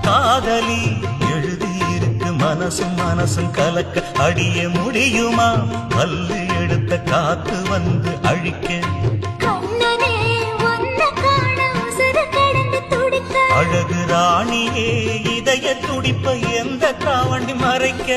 காதலி எழுதியிருக்கு மனசும் மனசும் கலக்க அடிய முடியுமா பல்லு எடுத்த காத்து வந்து அழிக்க அழகு ராணியே இதய துடிப்ப எந்த காவண்டி மறைக்க